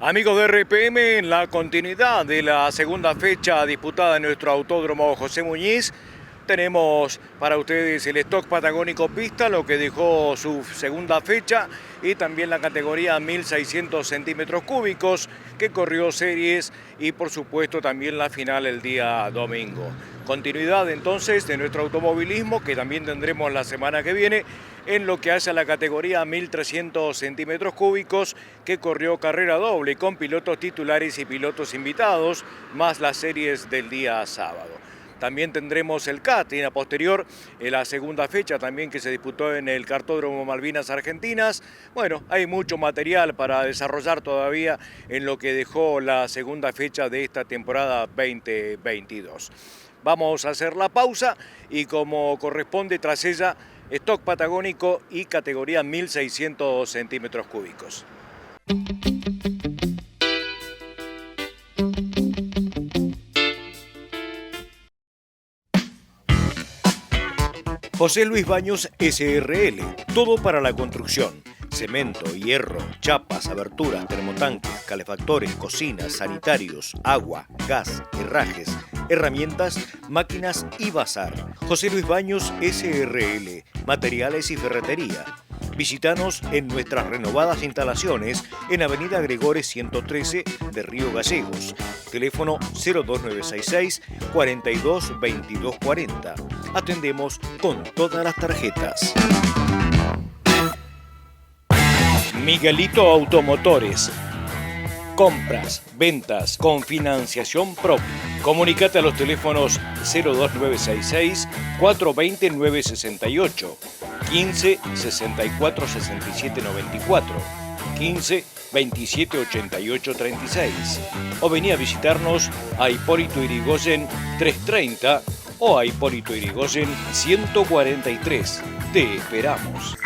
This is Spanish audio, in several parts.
Amigos de RPM, en la continuidad de la segunda fecha disputada en nuestro autódromo José Muñiz, tenemos para ustedes el Stock Patagónico Pista, lo que dejó su segunda fecha, y también la categoría 1600 centímetros cúbicos, que corrió series, y por supuesto también la final el día domingo. Continuidad entonces de nuestro automovilismo, que también tendremos la semana que viene, en lo que hace a la categoría 1300 centímetros cúbicos, que corrió carrera doble con pilotos titulares y pilotos invitados, más las series del día sábado. También tendremos el karting a posterior, en la segunda fecha también que se disputó en el Kartódromo Malvinas Argentinas. Bueno, hay mucho material para desarrollar todavía en lo que dejó la segunda fecha de esta temporada 2022. Vamos a hacer la pausa y, como corresponde, tras ella, Stock Patagónico y categoría 1600 centímetros cúbicos. José Luis Baños SRL, todo para la construcción. Cemento, hierro, chapas, aberturas, termotanques, calefactores, cocinas, sanitarios, agua, gas, herrajes, herramientas, máquinas y bazar. José Luis Baños SRL, materiales y ferretería. Visítanos en nuestras renovadas instalaciones en Avenida Gregores 113 de Río Gallegos. Teléfono 02966 42 22 40. Atendemos con todas las tarjetas. Miguelito Automotores. Compras, ventas con financiación propia. Comunicate a los teléfonos 02966 420 968, 15 64 67 94, 15 27 88 36. O vení a visitarnos a Hipólito Yrigoyen 330 o a Hipólito Yrigoyen 143. Te esperamos.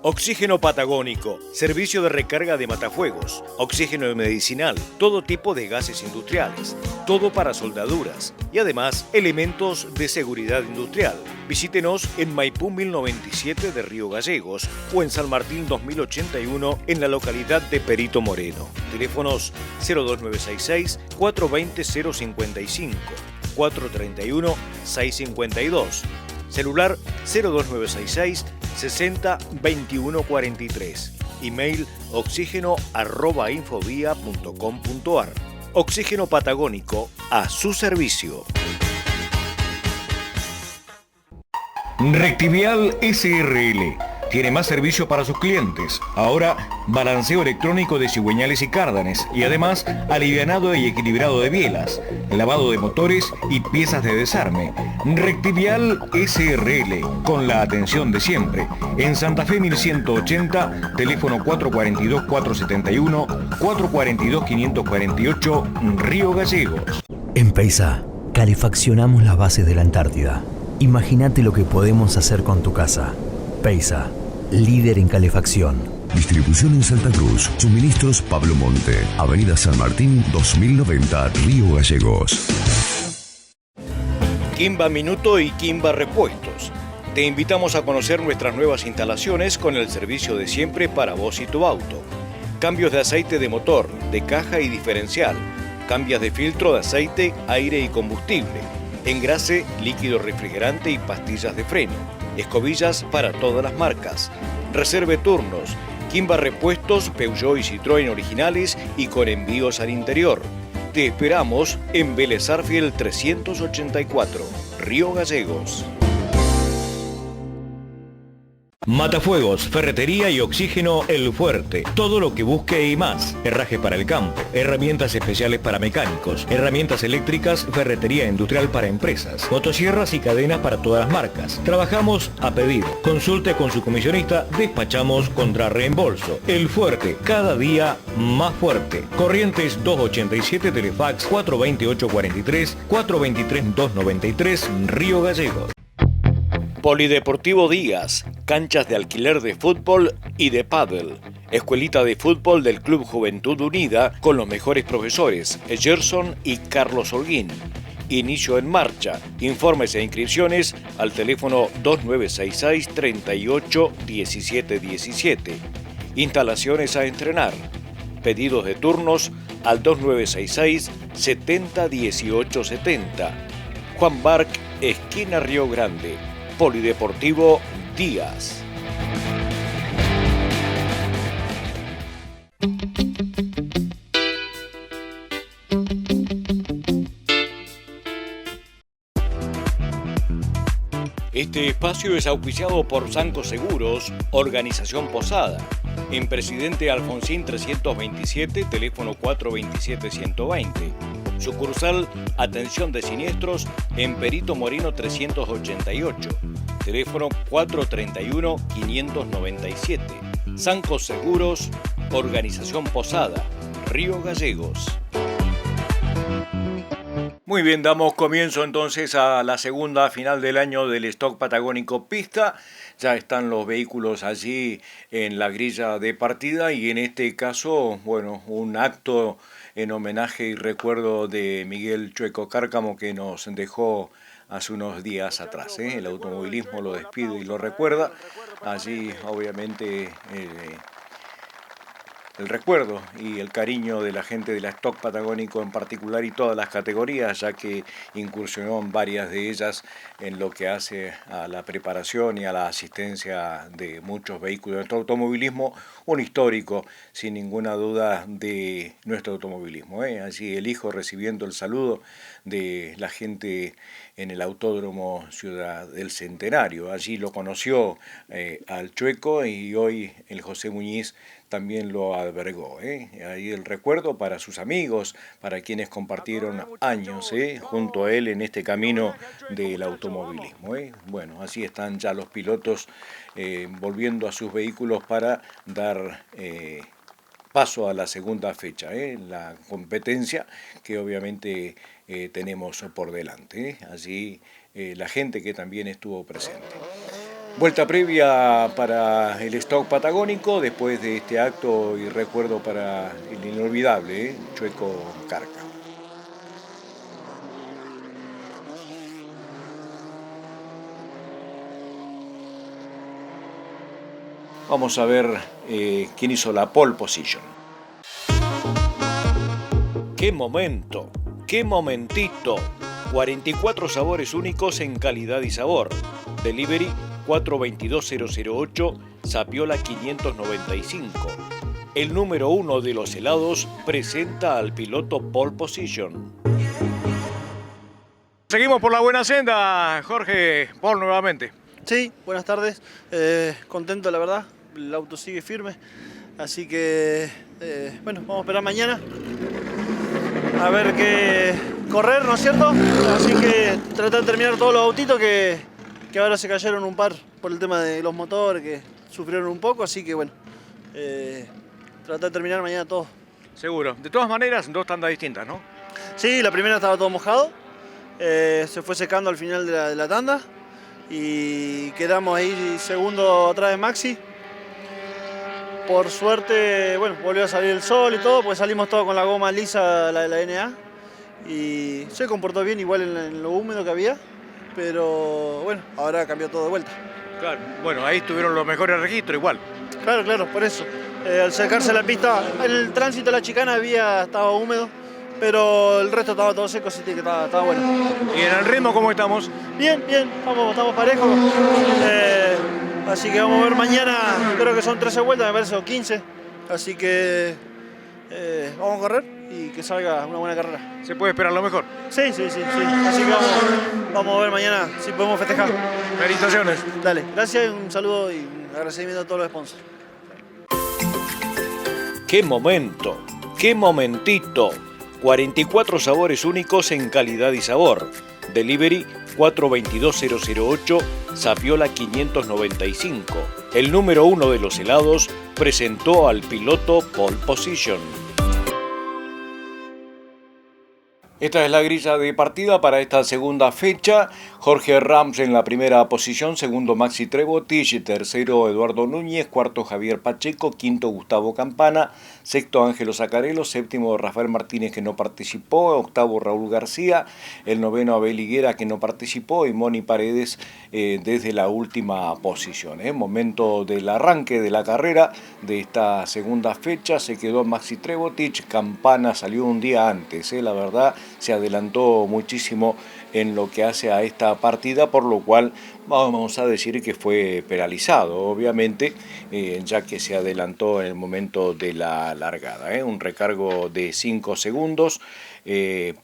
Oxígeno Patagónico, servicio de recarga de matafuegos, oxígeno medicinal, todo tipo de gases industriales, todo para soldaduras y además elementos de seguridad industrial. Visítenos en Maipú 1097 de Río Gallegos o en San Martín 2081 en la localidad de Perito Moreno. Teléfonos 02966 420 055, 431 652. Celular 02966 60 21 43. Email oxígeno@infovía.com.ar. Oxígeno Patagónico, a su servicio. Rectivial SRL. Tiene más servicio para sus clientes. Ahora, balanceo electrónico de cigüeñales y cárdanes y además alivianado y equilibrado de bielas, lavado de motores y piezas de desarme. Rectivial SRL, con la atención de siempre. En Santa Fe 1180, teléfono 442-471, 442-548, Río Gallegos. En Peisa, calefaccionamos las bases de la Antártida. Imagínate lo que podemos hacer con tu casa. Peisa, líder en calefacción. Distribución en Santa Cruz. Suministros Pablo Monte. Avenida San Martín 2090, Río Gallegos. Quimba Minuto y Quimba Repuestos. Te invitamos a conocer nuestras nuevas instalaciones con el servicio de siempre para vos y tu auto. Cambios de aceite de motor, de caja y diferencial. Cambios de filtro de aceite, aire y combustible. Engrase, líquido refrigerante y pastillas de freno. Escobillas para todas las marcas. Reserve turnos. Quimba Repuestos, Peugeot y Citroën originales y con envíos al interior. Te esperamos en Vélez Sarsfield 384, Río Gallegos. Matafuegos, ferretería y oxígeno El Fuerte. Todo lo que busque y más. Herraje para el campo, herramientas especiales para mecánicos, herramientas eléctricas, ferretería industrial para empresas, motosierras y cadenas para todas las marcas. Trabajamos a pedido. Consulte con su comisionista, despachamos contra reembolso. El Fuerte, cada día más fuerte. Corrientes 287, Telefax 428-43, 423-293, Río Gallegos. Polideportivo Díaz, canchas de alquiler de fútbol y de pádel. Escuelita de fútbol del Club Juventud Unida con los mejores profesores, Gerson y Carlos Holguín. Inicio en marcha. Informes e inscripciones al teléfono 2966 38 17 17. Instalaciones a estrenar. Pedidos de turnos al 2966 70 18 70. Juan Barc, esquina Río Grande. Polideportivo Díaz. Este espacio es auspiciado por Sanco Seguros, Organización Posada, en Presidente Alfonsín 327, teléfono 427-120. Sucursal Atención de Siniestros en Perito Moreno 388, teléfono 431-597. Sanco Seguros, Organización Posada, Río Gallegos. Muy bien, damos comienzo entonces a la segunda final del año del Stock Patagónico Pista. Ya están los vehículos allí en la grilla de partida y en este caso, bueno, un acto en homenaje y recuerdo de Miguel Chueco Cárcamo que nos dejó hace unos días atrás. El automovilismo lo despide y lo recuerda. Allí obviamente el recuerdo y el cariño de la gente de la Stock Patagónico en particular y todas las categorías, ya que incursionó en varias de ellas en lo que hace a la preparación y a la asistencia de muchos vehículos de nuestro automovilismo, un histórico sin ninguna duda de nuestro automovilismo. Allí el hijo recibiendo el saludo de la gente en el Autódromo Ciudad del Centenario. Allí lo conoció al Chueco y hoy el José Muñiz también lo albergó. Ahí el recuerdo para sus amigos, para quienes compartieron años junto a él en este camino del automovilismo. Bueno, así están ya los pilotos volviendo a sus vehículos para dar paso a la segunda fecha, la competencia que obviamente tenemos por delante. Allí la gente que también estuvo presente. Vuelta previa para el Stock Patagónico después de este acto y recuerdo para el inolvidable Chueco Carca. Vamos a ver quién hizo la pole position. ¡Qué momento! ¡Qué momentito! 44 sabores únicos en calidad y sabor. Delivery 422-008, Sapiola 595. El número 1 de los helados presenta al piloto pole position. Seguimos por la buena senda, Jorge Paul nuevamente. Sí, buenas tardes. Contento, la verdad. El auto sigue firme. Así que, bueno, vamos a esperar mañana. A ver qué correr, ¿no es cierto? Así que tratar de terminar todos los autitos que ahora se cayeron un par por el tema de los motores, que sufrieron un poco. Así que, bueno, tratar de terminar mañana todo. Seguro. De todas maneras, dos tandas distintas, ¿no? Sí, la primera estaba todo mojado. Se fue secando al final de la tanda. Y quedamos ahí segundo atrás de Maxi. Por suerte, bueno, volvió a salir el sol y todo, pues salimos todos con la goma lisa, la de la NA. Y se comportó bien, igual en lo húmedo que había. Pero bueno, ahora cambió todo de vuelta. Claro, bueno, ahí tuvieron los mejores registros igual. Claro, por eso. Al secarse la pista, el tránsito de la chicana estaba húmedo, pero el resto estaba todo seco, así que estaba bueno. ¿Y en el ritmo cómo estamos? Bien, estamos parejos. Así que vamos a ver mañana, creo que son 13 vueltas, me parece, o 15. Así que vamos a correr y que salga una buena carrera. ¿Se puede esperar lo mejor? Sí. Así que vamos a ver mañana si podemos festejar. Felicitaciones. Dale, gracias, un saludo y un agradecimiento a todos los sponsors. ¡Qué momento! ¡Qué momentito! 44 sabores únicos en calidad y sabor. Delivery 422-008, Sapiola 595. El número 1 de los helados presentó al piloto pole position. Esta es la grilla de partida para esta segunda fecha. Jorge Rams en la primera posición, segundo Maxi Trebotic, tercero Eduardo Núñez, cuarto Javier Pacheco, quinto Gustavo Campana, sexto Ángelo Zacarello, séptimo Rafael Martínez que no participó, octavo Raúl García, el noveno Abel Higuera que no participó y Moni Paredes desde la última posición. Momento del arranque de la carrera de esta segunda fecha, se quedó Maxi Trebotic, Campana salió un día antes, la verdad se adelantó muchísimo en lo que hace a esta partida, por lo cual vamos a decir que fue penalizado, obviamente, ya que se adelantó en el momento de la largada. Un recargo de 5 segundos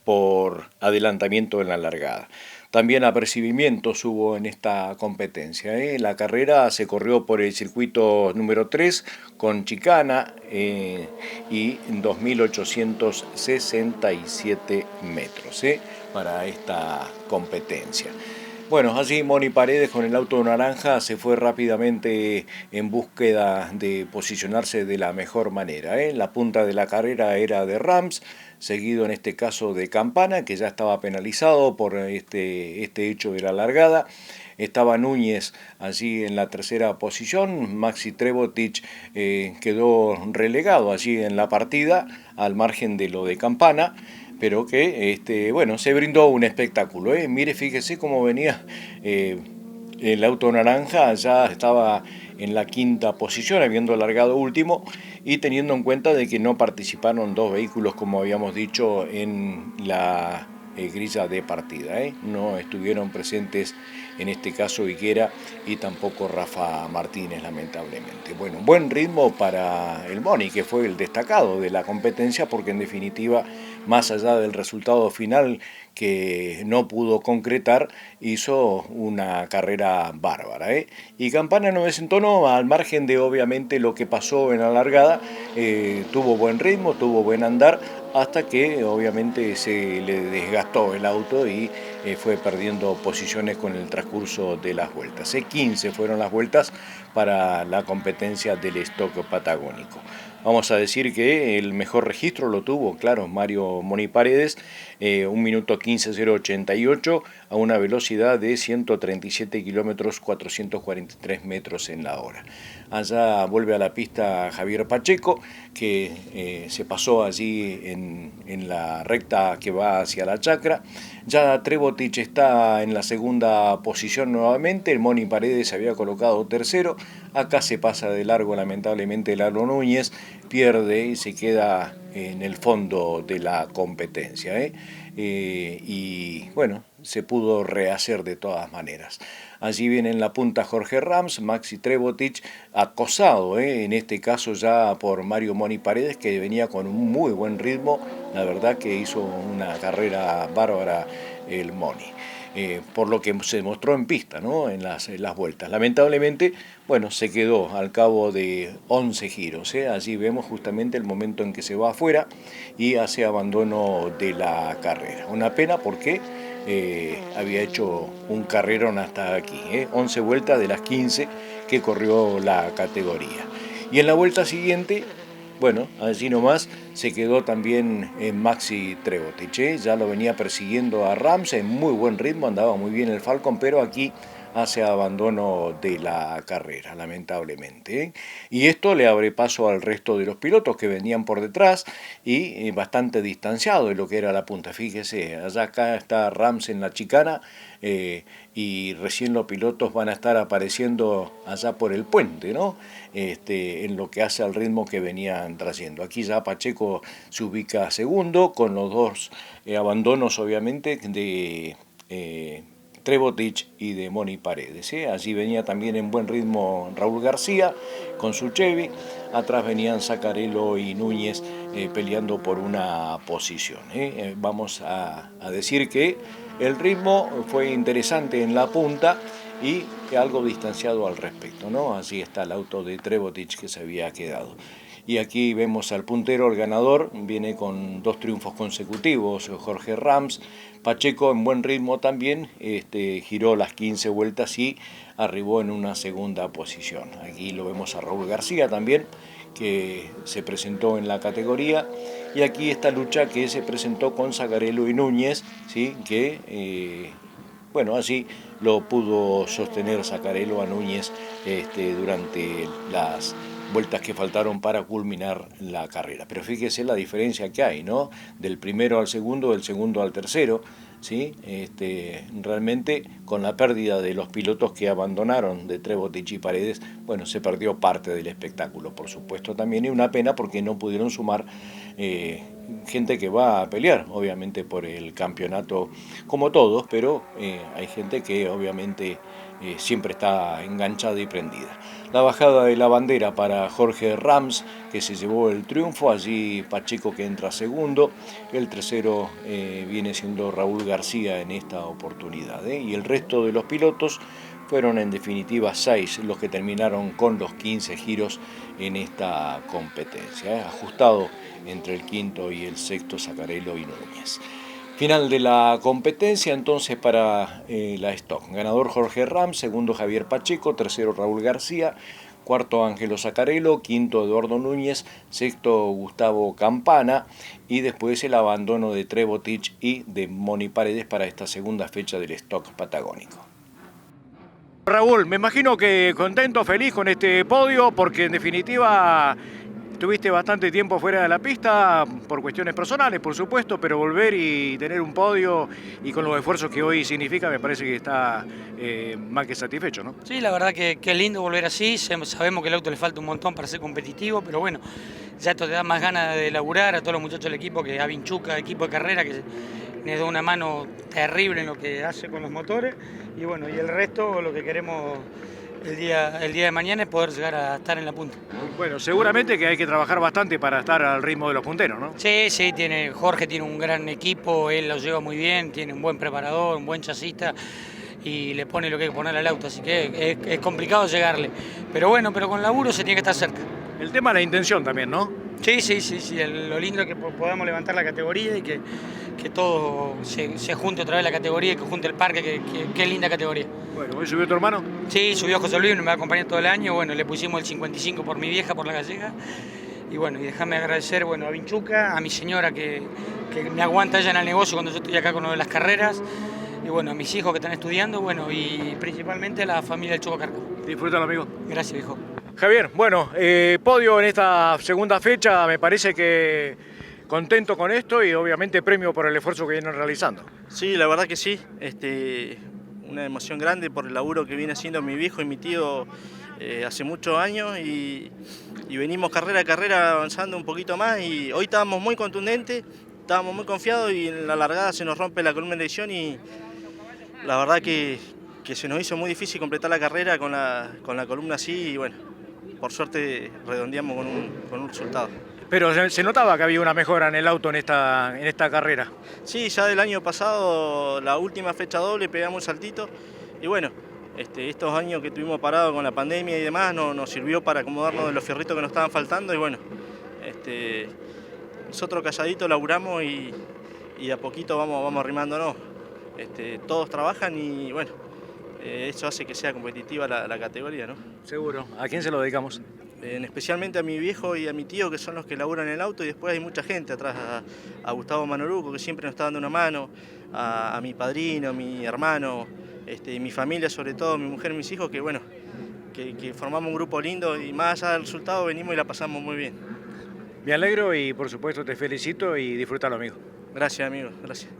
por adelantamiento en la largada. También apercibimientos hubo en esta competencia. La carrera se corrió por el circuito número 3 con chicana y 2.867 metros para esta competencia. Bueno, allí Moni Paredes con el auto naranja se fue rápidamente en búsqueda de posicionarse de la mejor manera. La punta de la carrera era de Rams, seguido en este caso de Campana, que ya estaba penalizado por este hecho de la largada. Estaba Núñez allí en la tercera posición, Maxi Trebotic quedó relegado allí en la partida, al margen de lo de Campana, pero que se brindó un espectáculo. Mire, fíjese cómo venía el auto naranja, ya estaba en la quinta posición, habiendo largado último, y teniendo en cuenta de que no participaron dos vehículos, como habíamos dicho, en la grilla de partida. No estuvieron presentes en este caso Higuera y tampoco Rafa Martínez, lamentablemente. Bueno, buen ritmo para el Moni, que fue el destacado de la competencia, porque en definitiva, más allá del resultado final que no pudo concretar, hizo una carrera bárbara. Y Campana no desentonó, al margen de obviamente lo que pasó en la largada, tuvo buen ritmo, tuvo buen andar, hasta que obviamente se le desgastó el auto y fue perdiendo posiciones con el transcurso de las vueltas. 15 fueron las vueltas para la competencia del stock patagónico. Vamos a decir que el mejor registro lo tuvo, claro, Mario Moni Paredes, 1 minuto 15.088 a una velocidad de 137 kilómetros 443 metros en la hora. Allá vuelve a la pista Javier Pacheco, que se pasó allí en la recta que va hacia la chacra. Ya Trebotic está en la segunda posición nuevamente, el Moni Paredes se había colocado tercero, acá se pasa de largo lamentablemente Lalo Núñez, pierde y se queda en el fondo de la competencia. Y bueno, se pudo rehacer de todas maneras. Allí viene en la punta Jorge Rams, Maxi Trebotic, acosado, en este caso ya por Mario Moni Paredes, que venía con un muy buen ritmo, la verdad que hizo una carrera bárbara el Moni. Por lo que se mostró en pista, ¿no? en las vueltas. Lamentablemente, bueno, se quedó al cabo de 11 giros. Allí vemos justamente el momento en que se va afuera y hace abandono de la carrera. Una pena porque había hecho un carrerón hasta aquí. 11 vueltas de las 15 que corrió la categoría. Y en la vuelta siguiente, bueno, allí nomás se quedó también en Maxi Trebotic. Ya lo venía persiguiendo a Rams en muy buen ritmo, andaba muy bien el Falcon, pero aquí hace abandono de la carrera, lamentablemente. Y esto le abre paso al resto de los pilotos que venían por detrás y bastante distanciado de lo que era la punta. Fíjese, allá acá está Rams en la chicana y recién los pilotos van a estar apareciendo allá por el puente, ¿no? En lo que hace al ritmo que venían trayendo. Aquí ya Pacheco se ubica segundo, con los dos abandonos obviamente de Trebotic y de Moni Paredes. Allí venía también en buen ritmo Raúl García con su Chevy, atrás venían Zacarello y Núñez peleando por una posición. Vamos a decir que el ritmo fue interesante en la punta y algo distanciado al respecto, ¿no? Así está el auto de Trebotic que se había quedado. Y aquí vemos al puntero, el ganador, viene con 2 triunfos consecutivos, Jorge Rams. Pacheco en buen ritmo también, giró las 15 vueltas y arribó en una segunda posición. Aquí lo vemos a Raúl García también, que se presentó en la categoría, y aquí esta lucha que se presentó con Zacarello y Núñez, ¿sí? Que bueno, así lo pudo sostener Zacarello a Núñez durante las vueltas que faltaron para culminar la carrera. Pero fíjese la diferencia que hay, ¿no? Del primero al segundo, del segundo al tercero, ¿sí? Realmente con la pérdida de los pilotos que abandonaron, de Trevotich y Paredes, bueno, se perdió parte del espectáculo, por supuesto también, y una pena porque no pudieron sumar gente que va a pelear, obviamente, por el campeonato como todos, pero hay gente que obviamente siempre está enganchada y prendida. La bajada de la bandera para Jorge Rams, que se llevó el triunfo, allí Pacheco que entra segundo, el tercero viene siendo Raúl García en esta oportunidad, y el resto de los pilotos fueron en definitiva 6 los que terminaron con los 15 giros en esta competencia, ajustado entre el quinto y el sexto Zacarello y Núñez. Final de la competencia entonces para la Stock. Ganador Jorge Rams, segundo Javier Pacheco, tercero Raúl García, cuarto Ángelo Zacarello, quinto Eduardo Núñez, sexto Gustavo Campana, y después el abandono de Trevotich y de Moni Paredes para esta segunda fecha del Stock Patagónico. Raúl, me imagino que contento, feliz con este podio, porque en definitiva tuviste bastante tiempo fuera de la pista por cuestiones personales, por supuesto, pero volver y tener un podio y con los esfuerzos que hoy significa, me parece que está más que satisfecho, ¿no? Sí, la verdad que es lindo volver así. Sabemos que el auto le falta un montón para ser competitivo, pero bueno, ya esto te da más ganas de laburar a todos los muchachos del equipo, que a Vinchuca, equipo de carrera, que les da una mano terrible en lo que hace con los motores, y bueno, y el resto lo que queremos el día de mañana es poder llegar a estar en la punta. Bueno, seguramente que hay que trabajar bastante para estar al ritmo de los punteros, ¿no? Sí, Jorge tiene un gran equipo, él lo lleva muy bien, tiene un buen preparador, un buen chasista, y le pone lo que hay que poner al auto, así que es complicado llegarle. Pero bueno, pero con laburo se tiene que estar cerca. El tema de la intención también, ¿no? Sí, lo lindo es que podamos levantar la categoría y que todo se junte otra vez la categoría y que junte el parque, que linda categoría. Bueno, ¿hoy subió tu hermano? Sí, subió José Luis, me va a acompañar todo el año, bueno, le pusimos el 55 por mi vieja, por la gallega, y bueno, y déjame agradecer, bueno, a Vinchuca, a mi señora que me aguanta ella en el negocio cuando yo estoy acá con lo de las carreras, y bueno, a mis hijos que están estudiando, bueno, y principalmente a la familia del Choco Carco. Disfrútalo, amigo. Gracias, viejo. Javier, bueno, podio en esta segunda fecha, me parece que contento con esto y obviamente premio por el esfuerzo que vienen realizando. Sí, la verdad que sí, una emoción grande por el laburo que viene haciendo mi viejo y mi tío hace muchos años, y venimos carrera a carrera avanzando un poquito más, y hoy estábamos muy contundentes, estábamos muy confiados, y en la largada se nos rompe la columna de edición y la verdad que se nos hizo muy difícil completar la carrera con la columna así, y bueno, por suerte redondeamos con un resultado. Pero se notaba que había una mejora en el auto en esta carrera. Sí, ya del año pasado, la última fecha doble, pegamos un saltito, y bueno, estos años que estuvimos parados con la pandemia y demás nos sirvió para acomodarnos de los fierritos que nos estaban faltando, y bueno, nosotros calladitos laburamos y a poquito vamos arrimándonos. Todos trabajan y bueno, eso hace que sea competitiva la categoría, ¿no? Seguro. ¿A quién se lo dedicamos? Especialmente a mi viejo y a mi tío, que son los que laburan en el auto, y después hay mucha gente atrás, a Gustavo Manoruco, que siempre nos está dando una mano, a mi padrino, a mi hermano, mi familia sobre todo, mi mujer y mis hijos, que bueno, que formamos un grupo lindo, y más allá del resultado venimos y la pasamos muy bien. Me alegro y por supuesto te felicito y disfrútalo, amigo. Gracias, amigo, gracias.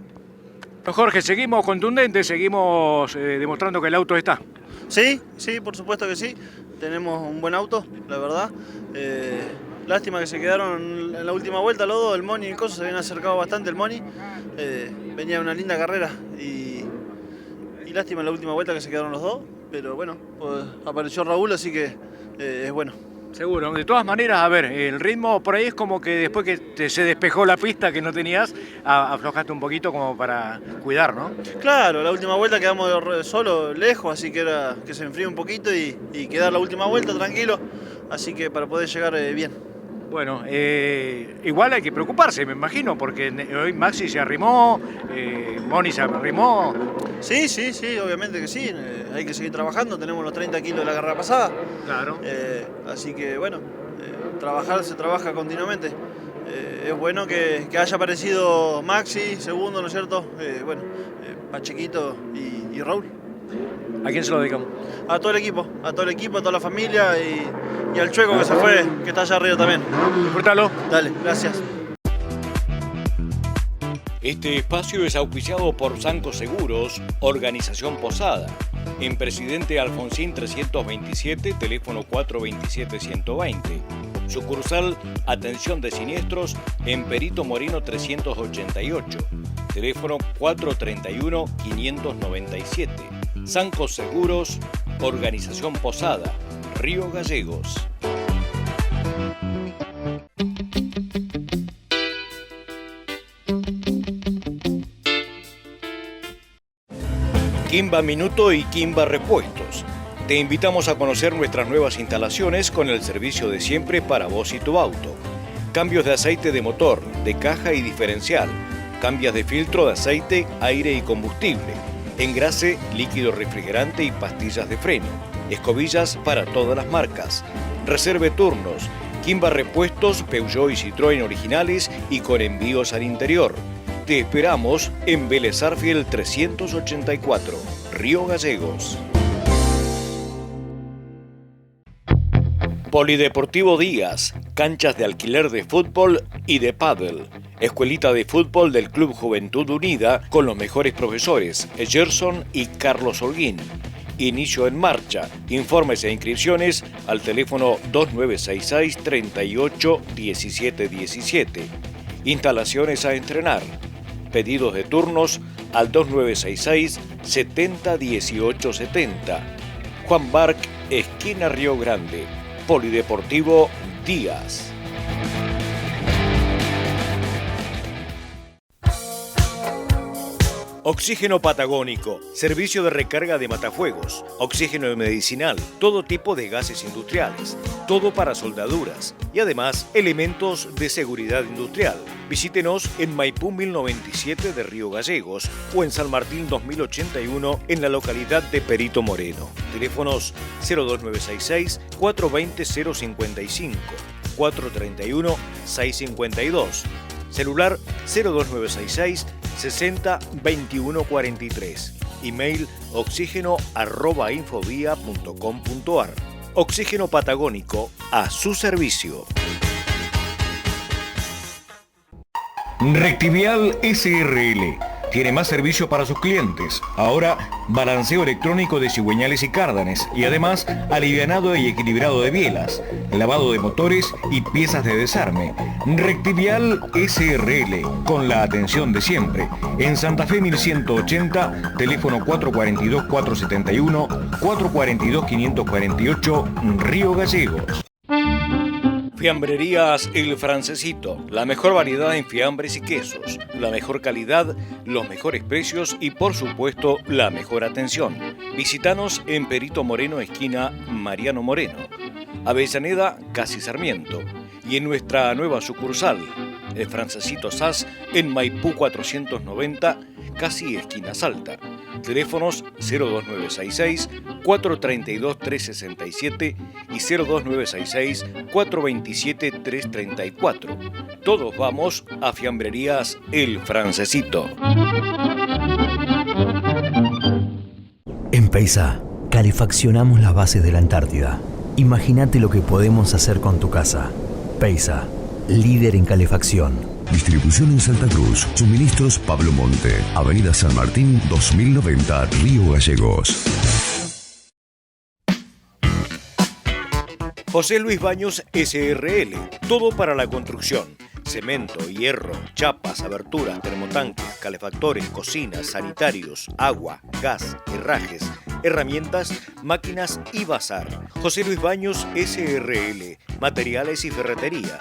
Jorge, seguimos contundentes, seguimos demostrando que el auto está. Sí, por supuesto que sí. Tenemos un buen auto, la verdad. Lástima que se quedaron en la última vuelta los dos, el Moni y el Coso, se habían acercado bastante el Moni. Venía una linda carrera y lástima en la última vuelta que se quedaron los dos. Pero bueno, pues apareció Raúl, así que es bueno. Seguro. De todas maneras, a ver, el ritmo por ahí es como que después que se despejó la pista que no tenías, aflojaste un poquito como para cuidar, ¿no? Claro, la última vuelta quedamos solo, lejos, así que era que se enfríe un poquito y quedar la última vuelta tranquilo, así que para poder llegar bien. Bueno, igual hay que preocuparse, me imagino, porque hoy Maxi se arrimó, Moni se arrimó. Sí, obviamente que sí, hay que seguir trabajando, tenemos los 30 kilos de la carrera pasada. Claro. Así que bueno, se trabaja continuamente. Es bueno que haya aparecido Maxi, segundo, ¿no es cierto? Pachequito y Raúl. ¿A quién se lo dedicamos? A todo el equipo, a toda la familia y al Chueco que se fue, que está allá arriba también. Disfrútalo. Dale, gracias. Este espacio es auspiciado por Sanco Seguros, Organización Posada, en Presidente Alfonsín 327, teléfono 427-120. Sucursal Atención de Siniestros en Perito Moreno 388, teléfono 431-597. Sanco Seguros, Organización Posada, Río Gallegos. Quimba Minuto y Quimba Repuestos. Te invitamos a conocer nuestras nuevas instalaciones con el servicio de siempre para vos y tu auto. Cambios de aceite de motor, de caja y diferencial. Cambios de filtro de aceite, aire y combustible. Engrase, líquido refrigerante y pastillas de freno. Escobillas para todas las marcas. Reserve turnos. Quimba Repuestos, Peugeot y Citroën originales y con envíos al interior. Te esperamos en Vélez Sarsfield 384, Río Gallegos. Polideportivo Díaz, canchas de alquiler de fútbol y de pádel. Escuelita de fútbol del Club Juventud Unida con los mejores profesores, Gerson y Carlos Holguín. Inicio en marcha. Informes e inscripciones al teléfono 2966 38 17 17. Instalaciones a entrenar. Pedidos de turnos al 2966 70 18 70. Juan Barc, esquina Río Grande. Polideportivo Díaz. Oxígeno Patagónico, servicio de recarga de matafuegos, oxígeno medicinal, todo tipo de gases industriales, todo para soldaduras y además elementos de seguridad industrial. Visítenos en Maipú 1097 de Río Gallegos o en San Martín 2081 en la localidad de Perito Moreno. Teléfonos 02966 420 055, 431 652. Celular 02966 60 21 43. Email oxígeno@infovía.com.ar. Oxígeno Patagónico a su servicio. Rectivial SRL. Tiene más servicio para sus clientes. Ahora, balanceo electrónico de cigüeñales y cárdanes y además alivianado y equilibrado de bielas, lavado de motores y piezas de desarme. Rectivial SRL, con la atención de siempre. En Santa Fe 1180, teléfono 442-471, 442-548, Río Gallegos. Fiambrerías El Francesito, la mejor variedad en fiambres y quesos, la mejor calidad, los mejores precios y por supuesto la mejor atención. Visítanos en Perito Moreno, esquina Mariano Moreno, Avellaneda, casi Sarmiento, y en nuestra nueva sucursal, El Francesito SAS, en Maipú 490, casi esquina Salta. Teléfonos 02966 432 367 y 02966 427 334. Todos vamos a Fiambrerías El Francesito. En Peisa, calefaccionamos las bases de la Antártida. Imagínate lo que podemos hacer con tu casa. Peisa, líder en calefacción. Distribución en Santa Cruz. Suministros Pablo Monte. Avenida San Martín 2090, Río Gallegos. José Luis Baños SRL. Todo para la construcción. Cemento, hierro, chapas, aberturas, termotanques, calefactores, cocinas, sanitarios, agua, gas, herrajes, herramientas, máquinas y bazar. José Luis Baños SRL. Materiales y ferretería.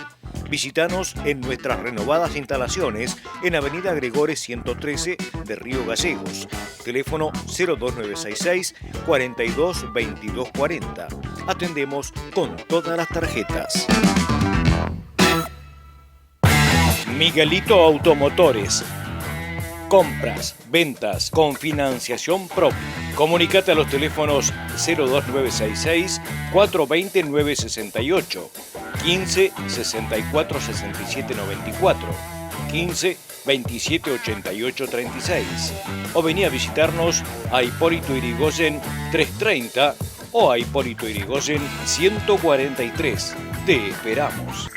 Visítanos en nuestras renovadas instalaciones en Avenida Gregores 113 de Río Gallegos. Teléfono 02966 42 22 40. Atendemos con todas las tarjetas. Miguelito Automotores. compras, ventas con financiación propia. Comunicate a los teléfonos 02966 420 968, 15 64 67 94, 15 27 88 36 o vení a visitarnos a Hipólito Yrigoyen 330 o a Hipólito Yrigoyen 143. Te esperamos.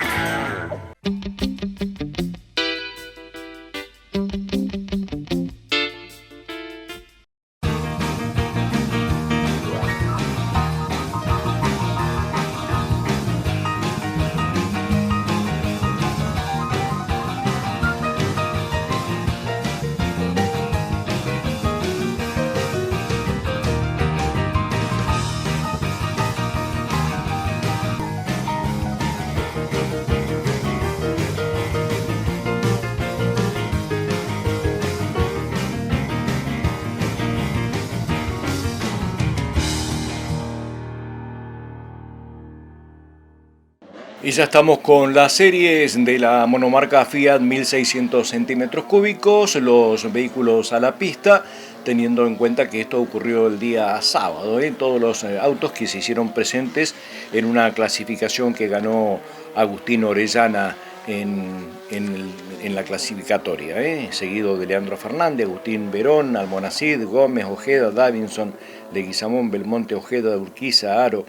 Y ya estamos con las series de la monomarca Fiat 1600 centímetros cúbicos, los vehículos a la pista, teniendo en cuenta que esto ocurrió el día sábado, todos los autos que se hicieron presentes en una clasificación que ganó Agustín Orellana en la clasificatoria, seguido de Leandro Fernández, Agustín Verón, Almonacid, Gómez, Ojeda, Davinson, Leguizamón, Belmonte, Ojeda, Urquiza, Aro,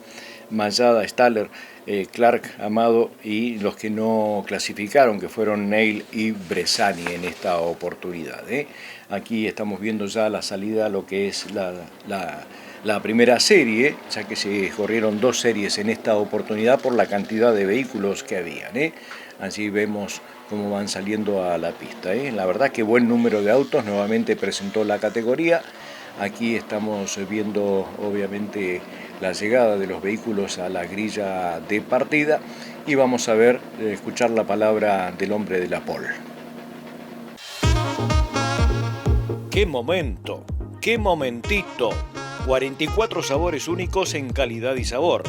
Mayada, Staller, Clark, Amado y los que no clasificaron, que fueron Neil y Bresani en esta oportunidad. Aquí estamos viendo ya la salida a lo que es la primera serie, ya que se corrieron dos series en esta oportunidad por la cantidad de vehículos que habían. Allí vemos cómo van saliendo a la pista. La verdad que buen número de autos, nuevamente presentó la categoría. Aquí estamos viendo obviamente la llegada de los vehículos a la grilla de partida y vamos a escuchar la palabra del hombre de la pole. ¡Qué momento! ¡Qué momentito! 44 sabores únicos en calidad y sabor.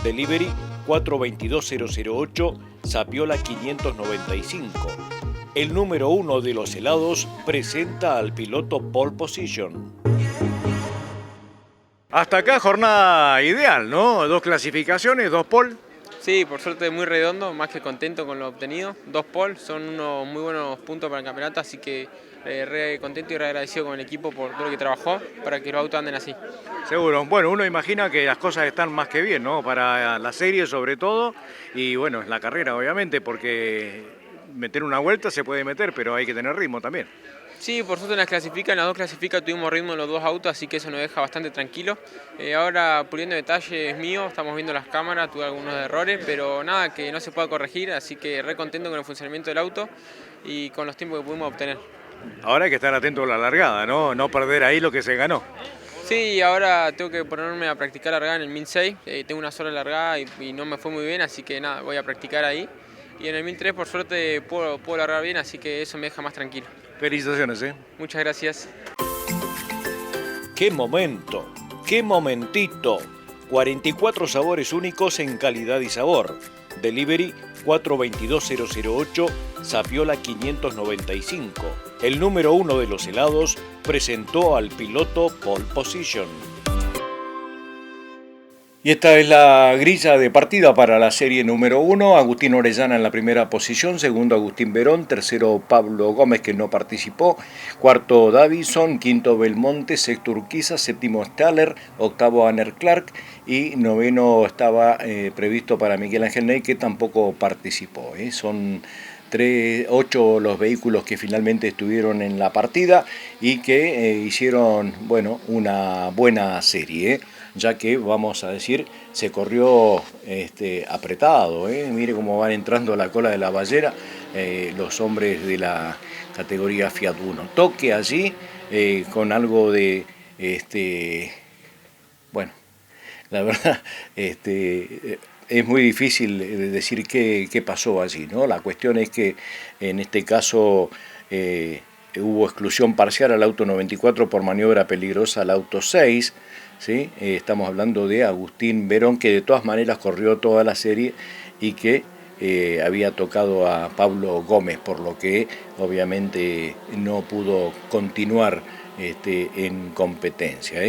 Delivery 422008, Sapiola 595. El número 1 de los helados presenta al piloto Pole Position. Hasta acá jornada ideal, ¿no? 2 clasificaciones, 2 pole. Sí, por suerte muy redondo, más que contento con lo obtenido. 2 pole son unos muy buenos puntos para el campeonato, así que re contento y re agradecido con el equipo por todo lo que trabajó para que los autos anden así. Seguro. Bueno, uno imagina que las cosas están más que bien, ¿no? Para la serie sobre todo y bueno, la carrera obviamente, porque meter una vuelta se puede meter, pero hay que tener ritmo también. Sí, por suerte en las dos clasificas tuvimos ritmo en los dos autos, así que eso nos deja bastante tranquilo. Ahora puliendo detalles míos, estamos viendo las cámaras, tuve algunos errores, pero nada que no se pueda corregir, así que re contento con el funcionamiento del auto y con los tiempos que pudimos obtener. Ahora hay que estar atento a la largada, ¿no? No perder ahí lo que se ganó. Sí, ahora tengo que ponerme a practicar largada en el 1006, tengo una sola largada y no me fue muy bien, así que nada, voy a practicar ahí. Y en el 1003 por suerte puedo largar bien, así que eso me deja más tranquilo. Felicitaciones, Muchas gracias. ¡Qué momento! ¡Qué momentito! 44 sabores únicos en calidad y sabor. Delivery 422008, Sapiola 595. El número 1 de los helados presentó al piloto Pole Position. Y esta es la grilla de partida para la serie número 1. Agustín Orellana en la primera posición, segundo Agustín Verón, tercero Pablo Gómez, que no participó, cuarto Davison, quinto Belmonte, sexto Urquiza, séptimo Staller, octavo Anner Clark y noveno estaba previsto para Miguel Ángel Ney, que tampoco participó. Son 8 los vehículos que finalmente estuvieron en la partida y que hicieron una buena serie. Ya que, vamos a decir, se corrió apretado. Mire cómo van entrando a la cola de la ballera los hombres de la categoría Fiat 1. Toque allí con algo de... la verdad, es muy difícil decir qué pasó allí, ¿no? La cuestión es que en este caso hubo exclusión parcial al auto 94 por maniobra peligrosa al auto 6, ¿sí? Estamos hablando de Agustín Verón, que de todas maneras corrió toda la serie y que había tocado a Pablo Gómez, por lo que obviamente no pudo continuar en competencia,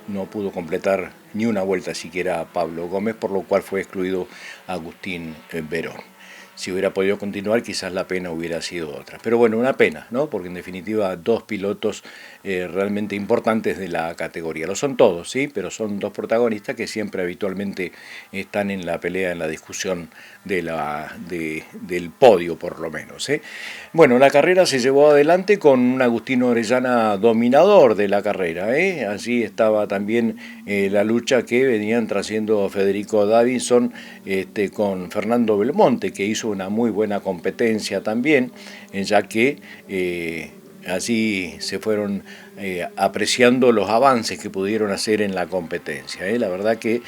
no pudo completar ni una vuelta siquiera a Pablo Gómez, por lo cual fue excluido Agustín Verón. Si hubiera podido continuar, quizás la pena hubiera sido otra. Pero bueno, una pena, ¿no? Porque en definitiva 2 pilotos realmente importantes de la categoría. Lo son todos, ¿sí? Pero son 2 protagonistas que siempre habitualmente están en la pelea, en la discusión del podio, por lo menos, ¿eh? Bueno, la carrera se llevó adelante con un Agustín Orellana dominador de la carrera, ¿eh? Allí estaba también la lucha que venían trayendo Federico Davidson con Fernando Belmonte, que hizo una muy buena competencia también, ya que allí se fueron apreciando los avances que pudieron hacer en la competencia. La verdad que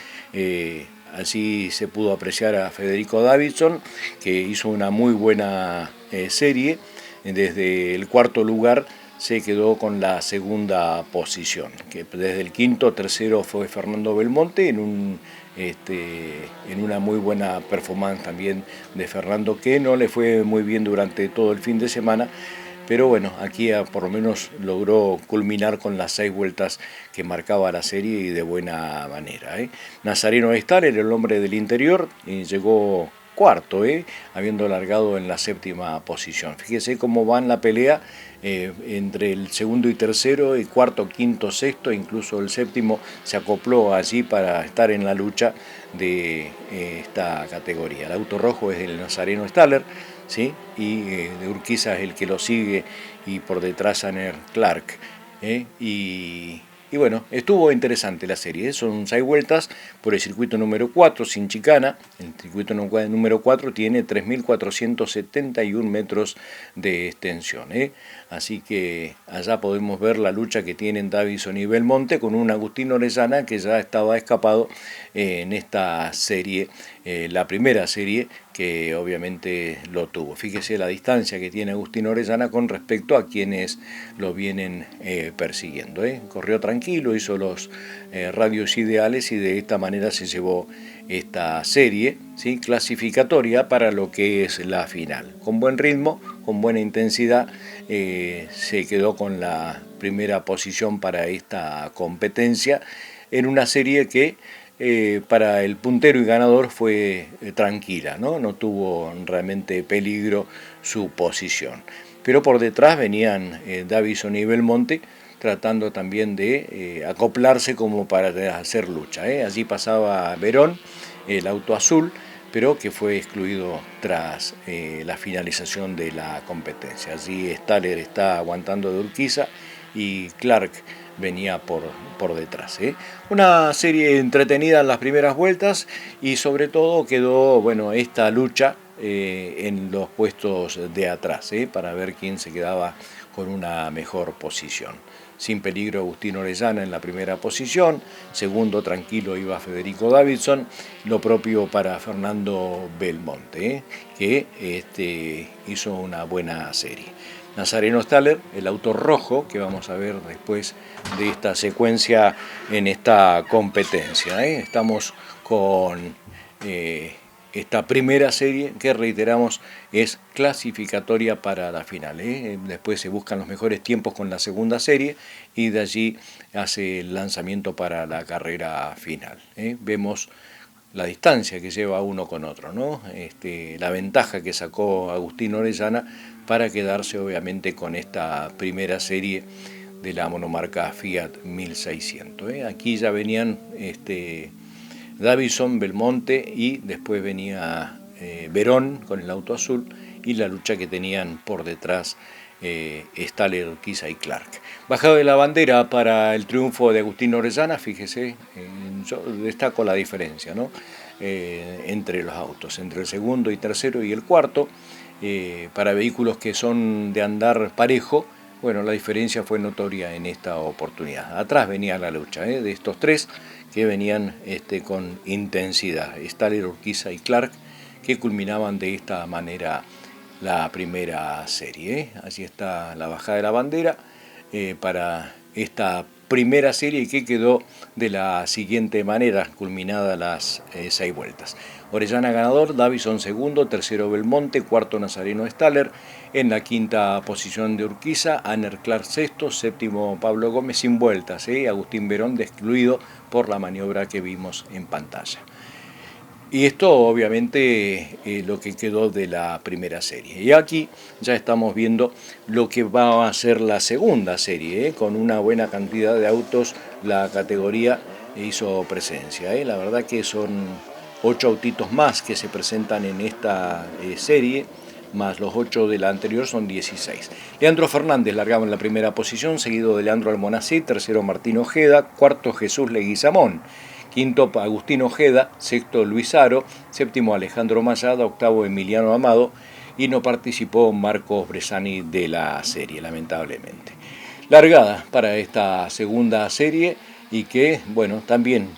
allí se pudo apreciar a Federico Davidson, que hizo una muy buena serie. Desde el 4º lugar se quedó con la 2ª posición, que desde el 5º, 3º fue Fernando Belmonte, en una muy buena performance también de Fernando, que no le fue muy bien durante todo el fin de semana, pero bueno, aquí por lo menos logró culminar con las 6 vueltas que marcaba la serie y de buena manera. Nazareno Staller, el hombre del interior, llegó 4º, habiendo largado en la 7ª posición. Fíjese cómo va en la pelea entre el 2º y 3º, y 4º, 5º, 6º, incluso el 7º se acopló allí para estar en la lucha de esta categoría. El auto rojo es el Nazareno Staller, ¿sí? Y de Urquiza es el que lo sigue, y por detrás Anner Clark. Y bueno, estuvo interesante la serie. Son 6 vueltas por el circuito número 4, sin chicana. El circuito número 4 tiene 3.471 metros de extensión. Así que allá podemos ver la lucha que tienen Davidson y Belmonte, con un Agustín Orellana que ya estaba escapado en esta serie, la primera serie que obviamente lo tuvo. Fíjese la distancia que tiene Agustín Orellana con respecto a quienes lo vienen persiguiendo. Corrió tranquilo, hizo los radios ideales, y de esta manera se llevó esta serie, ¿sí?, clasificatoria para lo que es la final. Con buen ritmo, con buena intensidad, se quedó con la primera posición para esta competencia, en una serie que para el puntero y ganador fue tranquila, ¿no? Tuvo realmente peligro su posición. Pero por detrás venían Davidson y Belmonte, tratando también de acoplarse como para hacer lucha. Allí pasaba Verón, el auto azul, pero que fue excluido tras la finalización de la competencia. Allí Staller está aguantando de Urquiza y Clark venía por detrás. Una serie entretenida en las primeras vueltas, y sobre todo quedó esta lucha en los puestos de atrás, para ver quién se quedaba con una mejor posición. Sin peligro Agustín Orellana en la primera posición, segundo tranquilo iba Federico Davidson, lo propio para Fernando Belmonte, que hizo una buena serie. Nazareno Staller, el auto rojo, que vamos a ver después de esta secuencia en esta competencia. Estamos con esta primera serie que, reiteramos, es clasificatoria para la final. Después se buscan los mejores tiempos con la segunda serie, y de allí hace el lanzamiento para la carrera final. Vemos la distancia que lleva uno con otro, ¿no? La ventaja que sacó Agustín Orellana para quedarse obviamente con esta primera serie de la monomarca Fiat 1600. Aquí ya venían Davidson, Belmonte, y después venía Verón con el auto azul, y la lucha que tenían por detrás Staller, Urquiza y Clark. Bajado de la bandera para el triunfo de Agustín Orellana. Fíjese, yo destaco la diferencia, ¿no?, entre los autos, entre el segundo y tercero y el cuarto. Para vehículos que son de andar parejo, la diferencia fue notoria en esta oportunidad. Atrás venía la lucha de estos 3 que venían con intensidad, Staller, Urquiza y Clark, que culminaban de esta manera la primera serie. Así está la bajada de la bandera para esta primera serie que quedó de la siguiente manera, culminadas las 6 vueltas. Orellana ganador, Davison segundo, tercero Belmonte, cuarto Nazareno Staller, en la quinta posición de Urquiza, Aner Clark sexto, séptimo Pablo Gómez sin vueltas, Agustín Verón excluido por la maniobra que vimos en pantalla. Y esto obviamente lo que quedó de la primera serie. Y aquí ya estamos viendo lo que va a ser la segunda serie, con una buena cantidad de autos la categoría hizo presencia. La verdad que son 8 autitos más que se presentan en esta serie, más los 8 de la anterior son 16. Leandro Fernández largaba en la primera posición, seguido de Leandro Almonacid, tercero Martín Ojeda, cuarto Jesús Leguizamón. Quinto Agustín Ojeda, sexto Luis Aro, séptimo Alejandro Mayada, octavo Emiliano Amado y no participó Marcos Bresani de la serie, lamentablemente. Largada para esta segunda serie y que, bueno, también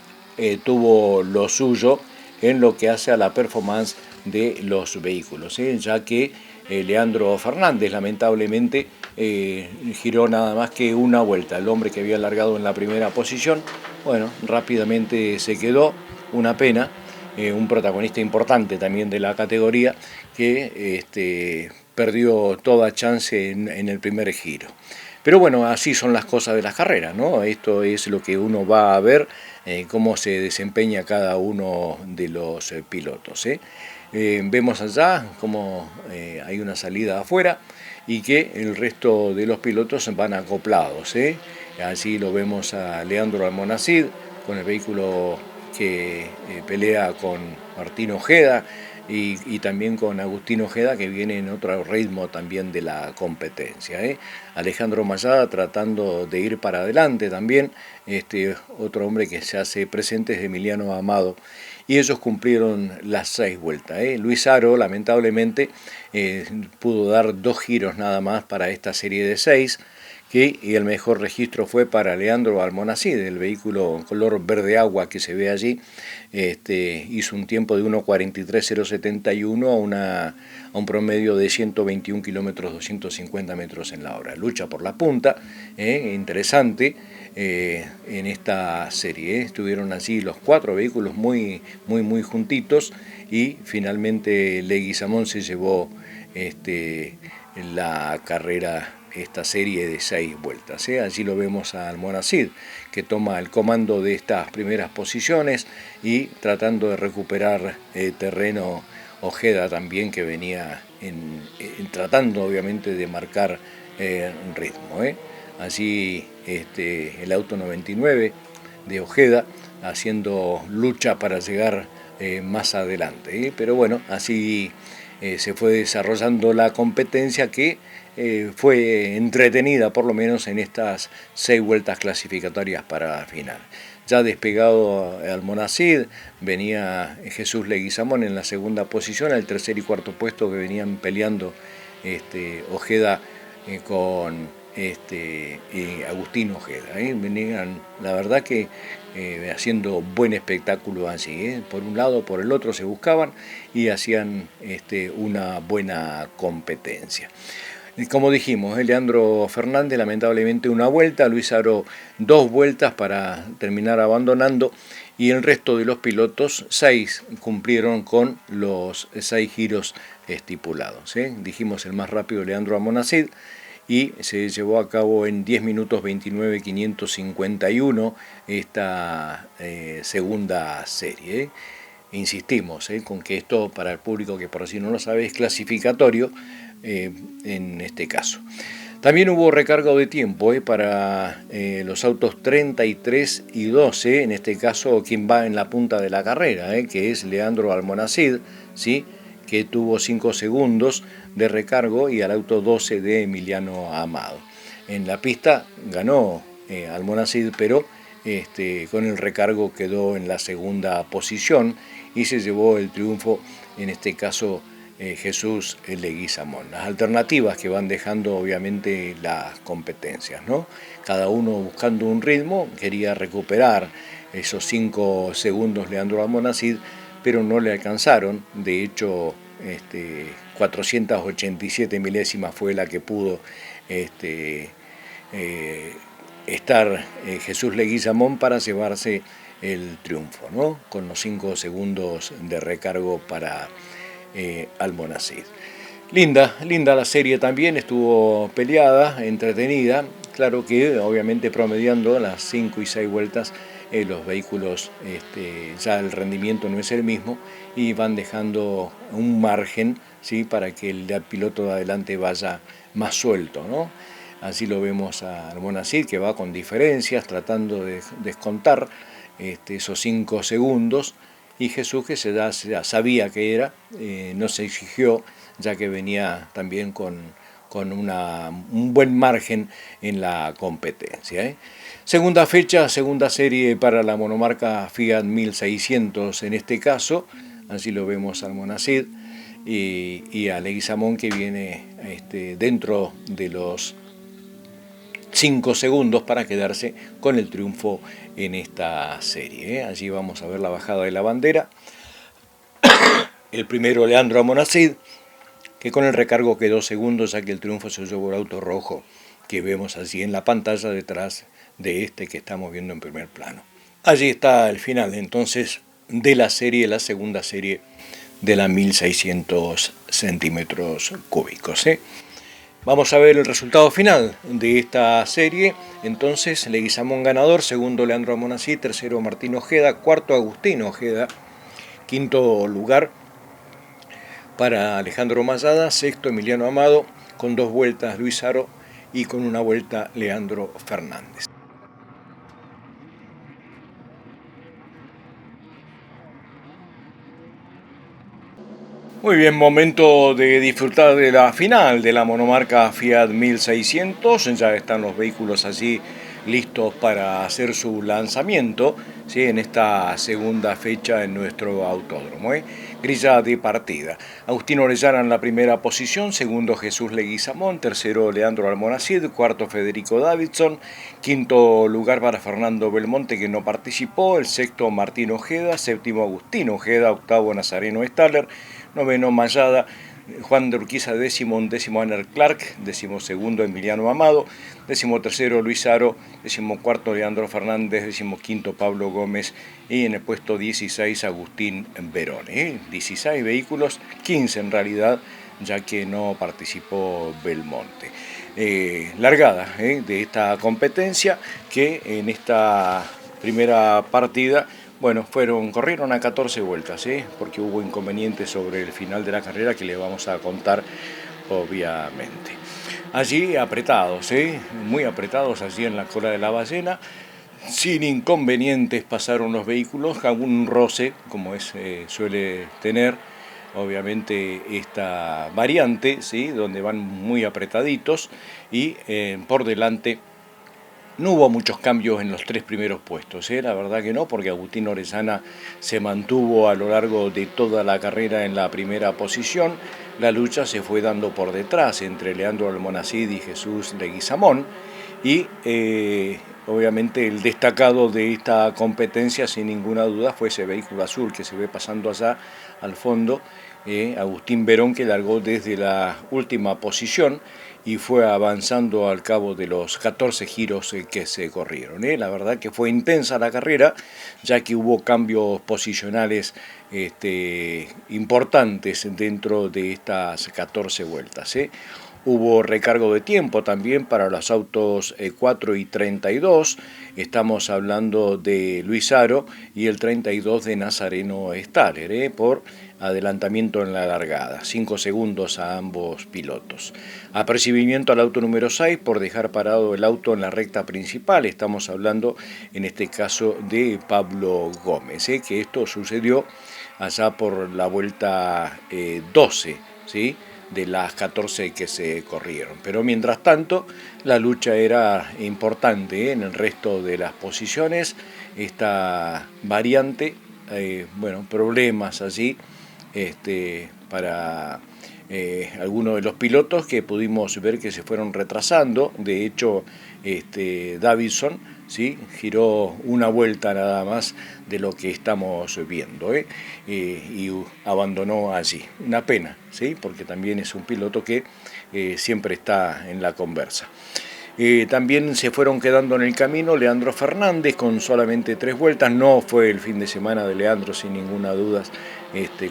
tuvo lo suyo en lo que hace a la performance de los vehículos, ya que Leandro Fernández lamentablemente giró nada más que una vuelta. El hombre que había largado en la primera posición, bueno, rápidamente se quedó, una pena, un protagonista importante también de la categoría que perdió toda chance en el primer giro. Pero bueno, así son las cosas de las carreras, ¿no? Esto es lo que uno va a ver, cómo se desempeña cada uno de los pilotos. Vemos allá cómo hay una salida afuera y que el resto de los pilotos van acoplados. Allí lo vemos a Leandro Almonacid con el vehículo que pelea con Martín Ojeda y también con Agustín Ojeda, que viene en otro ritmo también de la competencia. Alejandro Mayada tratando de ir para adelante también, otro hombre que se hace presente es Emiliano Amado, y ellos cumplieron las 6 vueltas. Luis Aro lamentablemente pudo dar 2 giros nada más para esta serie de 6, y el mejor registro fue para Leandro Almonacid, el vehículo color verde agua que se ve allí. Hizo un tiempo de 1:43.071 a un promedio de 121 kilómetros 250 metros en la hora. Lucha por la punta, interesante en esta serie. Estuvieron allí los 4 vehículos muy juntitos y finalmente Leguizamón se llevó la carrera, esta serie de 6 vueltas. Allí lo vemos a Almonacid, que toma el comando de estas primeras posiciones y tratando de recuperar terreno. Ojeda también, que venía tratando obviamente de marcar ritmo. Allí el auto 99 de Ojeda haciendo lucha para llegar más adelante. Pero bueno, así se fue desarrollando la competencia, que fue entretenida por lo menos en estas 6 vueltas clasificatorias para la final. Ya despegado Almonacid, venía Jesús Leguizamón en la segunda posición, al tercer y cuarto puesto que venían peleando Ojeda con Agustín Ojeda. Venían, la verdad que haciendo buen espectáculo así. Por un lado, por el otro se buscaban y hacían una buena competencia. Como dijimos, Leandro Fernández lamentablemente una vuelta, Luis Aro 2 vueltas para terminar abandonando, y el resto de los pilotos 6 cumplieron con los 6 giros estipulados. Dijimos el más rápido Leandro Almonacid, y se llevó a cabo en 10 minutos 29.551 esta segunda serie. Insistimos con que esto, para el público que por si no lo sabe, es clasificatorio en este caso. También hubo recargo de tiempo para los autos 33 y 12, en este caso quien va en la punta de la carrera, que es Leandro Almonacid, ¿sí?, que tuvo 5 segundos de recargo, y al auto 12 de Emiliano Amado. En la pista ganó Almonacid, pero con el recargo quedó en la segunda posición y se llevó el triunfo, en este caso Jesús Leguizamón. Las alternativas que van dejando obviamente las competencias, ¿no? Cada uno buscando un ritmo, quería recuperar esos 5 segundos Leandro Almonacid, pero no le alcanzaron. De hecho, 487 milésimas fue la que pudo estar Jesús Leguizamón para llevarse el triunfo, ¿no? Con los 5 segundos de recargo para Almonacid. Linda la serie también, estuvo peleada, entretenida. Claro que obviamente promediando las 5 y 6 vueltas los vehículos ya el rendimiento no es el mismo y van dejando un margen, ¿sí? Para que el piloto de adelante vaya más suelto, ¿no? Así lo vemos a Almonacid, que va con diferencias tratando de descontar esos 5 segundos, y Jesús, que ya sabía que era, no se exigió, ya que venía también con un buen margen en la competencia. Segunda fecha, segunda serie para la monomarca Fiat 1600 en este caso, así lo vemos a Almonacid y a Leguizamón, que viene dentro de los 5 segundos para quedarse con el triunfo en esta serie. Allí vamos a ver la bajada de la bandera. El primero, Leandro Almonacid, que con el recargo quedó segundo, ya que el triunfo se llevó el auto rojo que vemos allí en la pantalla detrás de que estamos viendo en primer plano. Allí está el final entonces de la serie, la segunda serie de la 1600 centímetros cúbicos. Vamos a ver el resultado final de esta serie. Entonces, Leguizamón ganador, segundo Leandro Almonacid, tercero Martín Ojeda, cuarto Agustín Ojeda, quinto lugar para Alejandro Mayada, sexto Emiliano Amado, con 2 vueltas Luis Aro y con 1 vuelta Leandro Fernández. Muy bien, momento de disfrutar de la final de la monomarca Fiat 1600. Ya están los vehículos allí listos para hacer su lanzamiento, ¿sí? En esta segunda fecha en nuestro autódromo. Grilla de partida. Agustín Orellana en la primera posición, segundo Jesús Leguizamón, tercero Leandro Almonacid, cuarto Federico Davidson, quinto lugar para Fernando Belmonte, que no participó, el sexto Martín Ojeda, séptimo Agustín Ojeda, octavo Nazareno Staller, noveno Mayada, Juan de Urquiza décimo, undécimo Aner Clark, décimo segundo Emiliano Amado, décimo tercero Luis Aro, décimo cuarto Leandro Fernández, décimo quinto Pablo Gómez y en el puesto 16 Agustín Verone. 16 vehículos, 15 en realidad, ya que no participó Belmonte. Largada de esta competencia, que en esta primera partida corrieron a 14 vueltas, porque hubo inconvenientes sobre el final de la carrera que le vamos a contar, obviamente. Allí apretados, muy apretados, allí en la cola de la ballena, sin inconvenientes pasaron los vehículos, algún roce, como suele tener, obviamente, esta variante, ¿sí? Donde van muy apretaditos y por delante no hubo muchos cambios en los 3 primeros puestos, la verdad que no, porque Agustín Orellana se mantuvo a lo largo de toda la carrera en la primera posición. La lucha se fue dando por detrás entre Leandro Almonacid y Jesús Leguizamón y obviamente el destacado de esta competencia sin ninguna duda fue ese vehículo azul que se ve pasando allá al fondo, Agustín Verón, que largó desde la última posición y fue avanzando al cabo de los 14 giros que se corrieron. La verdad que fue intensa la carrera, ya que hubo cambios posicionales importantes dentro de estas 14 vueltas. Hubo recargo de tiempo también para los autos 4 y 32, estamos hablando de Luis Aro y el 32 de Nazareno Staller, por adelantamiento en la largada, 5 segundos a ambos pilotos. Apercibimiento al auto número 6 por dejar parado el auto en la recta principal, estamos hablando en este caso de Pablo Gómez, que esto sucedió allá por la vuelta 12, ¿sí? De las 14 que se corrieron. Pero mientras tanto, la lucha era importante en el resto de las posiciones. Esta variante, problemas allí para algunos de los pilotos que pudimos ver que se fueron retrasando. De hecho, Davidson, ¿sí? Giró una vuelta nada más de lo que estamos viendo, y abandonó allí. Una pena, ¿sí? Porque también es un piloto que siempre está en la conversa. También se fueron quedando en el camino Leandro Fernández con solamente 3 vueltas. No fue el fin de semana de Leandro, sin ninguna duda,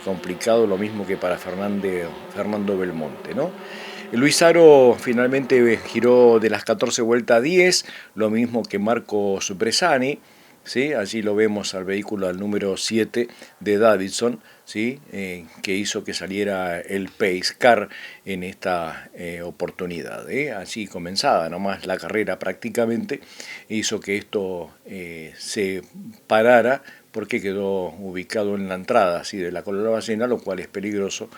complicado, lo mismo que para Fernando Belmonte, ¿no? Luis Aro finalmente giró de las 14 vueltas a 10, lo mismo que Marcos Bresani, ¿sí? Allí lo vemos al vehículo al número 7 de Davidson, ¿sí? Que hizo que saliera el Pace Car en esta oportunidad. Así comenzada nomás la carrera prácticamente, hizo que esto se parara porque quedó ubicado en la entrada así de la Colorada Ballena, lo cual es peligroso,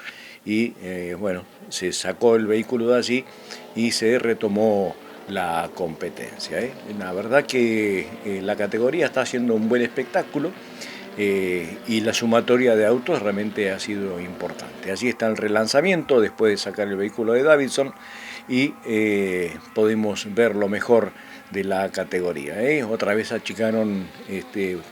y bueno, se sacó el vehículo de allí y se retomó la competencia. La verdad que la categoría está haciendo un buen espectáculo y la sumatoria de autos realmente ha sido importante. Allí está el relanzamiento después de sacar el vehículo de Davidson y podemos ver lo mejor de la categoría. Otra vez achicaron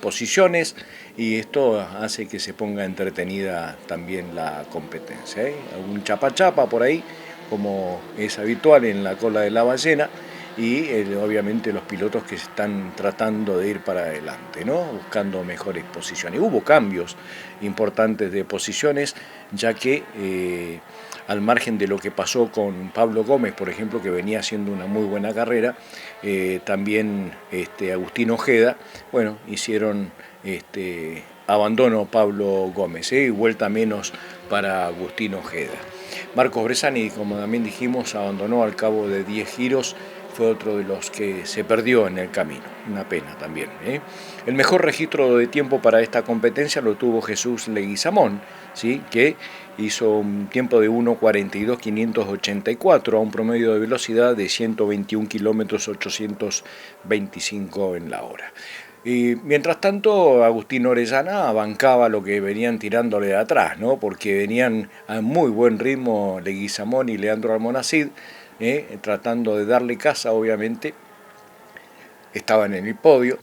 posiciones y esto hace que se ponga entretenida también la competencia. Un chapa-chapa por ahí, como es habitual en la cola de la ballena, y obviamente los pilotos que están tratando de ir para adelante, ¿no? Buscando mejores posiciones. Hubo cambios importantes de posiciones, ya que al margen de lo que pasó con Pablo Gómez, por ejemplo, que venía haciendo una muy buena carrera, también Agustín Ojeda, bueno, hicieron abandono Pablo Gómez, y vuelta menos para Agustín Ojeda. Marcos Bresani, como también dijimos, abandonó al cabo de 10 giros, fue otro de los que se perdió en el camino, una pena también. El mejor registro de tiempo para esta competencia lo tuvo Jesús Leguizamón, ¿sí? Que hizo un tiempo de 1:42.584 a un promedio de velocidad de 121 kilómetros 825 en la hora. Y mientras tanto, Agustín Orellana bancaba lo que venían tirándole de atrás, ¿no? Porque venían a muy buen ritmo Leguizamón y Leandro Almonacid, tratando de darle caza, obviamente. Estaban en el podio,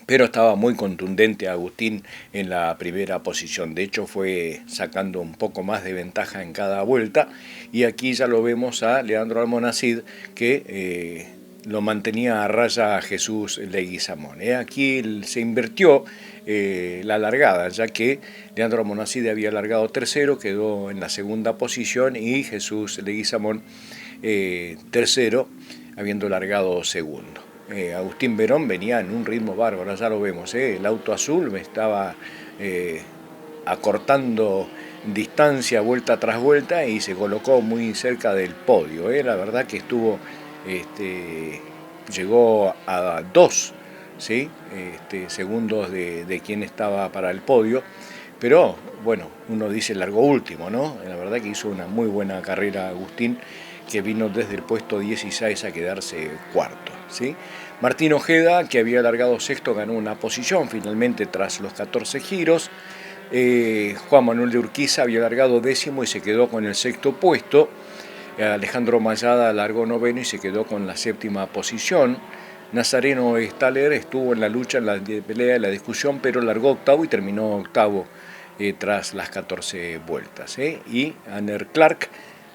pero estaba muy contundente Agustín en la primera posición. De hecho, fue sacando un poco más de ventaja en cada vuelta, y aquí ya lo vemos a Leandro Almonacid, que lo mantenía a raya a Jesús Leguizamón. Aquí se invirtió la largada, ya que Leandro Almonacid había largado tercero, quedó en la segunda posición, y Jesús Leguizamón tercero, habiendo largado segundo. Agustín Verón venía en un ritmo bárbaro, ya lo vemos, el auto azul me estaba acortando distancia vuelta tras vuelta y se colocó muy cerca del podio. La verdad que estuvo, llegó a 2, ¿sí? Segundos de quien estaba para el podio, pero bueno, uno dice largó último, ¿no? La verdad que hizo una muy buena carrera Agustín, que vino desde el puesto 16 a quedarse cuarto, ¿sí? Martín Ojeda, que había largado sexto, ganó una posición finalmente tras los 14 giros. Juan Manuel de Urquiza había largado décimo y se quedó con el sexto puesto. Alejandro Mayada largó noveno y se quedó con la séptima posición. Nazareno Staller estuvo en la lucha, en la pelea, en la discusión, pero largó octavo y terminó octavo tras las 14 vueltas. Y Anner Clark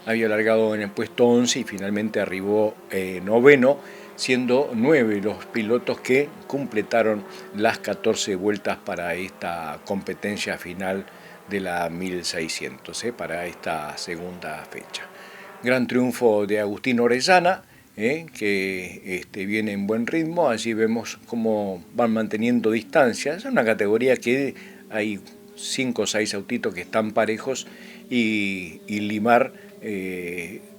había largado en el puesto 11 y finalmente arribó noveno, siendo 9 los pilotos que completaron las 14 vueltas para esta competencia final de la 1600, para esta segunda fecha. Gran triunfo de Agustín Orellana, que viene en buen ritmo. Allí vemos cómo van manteniendo distancia. Es una categoría que hay 5 o 6 autitos que están parejos, y limar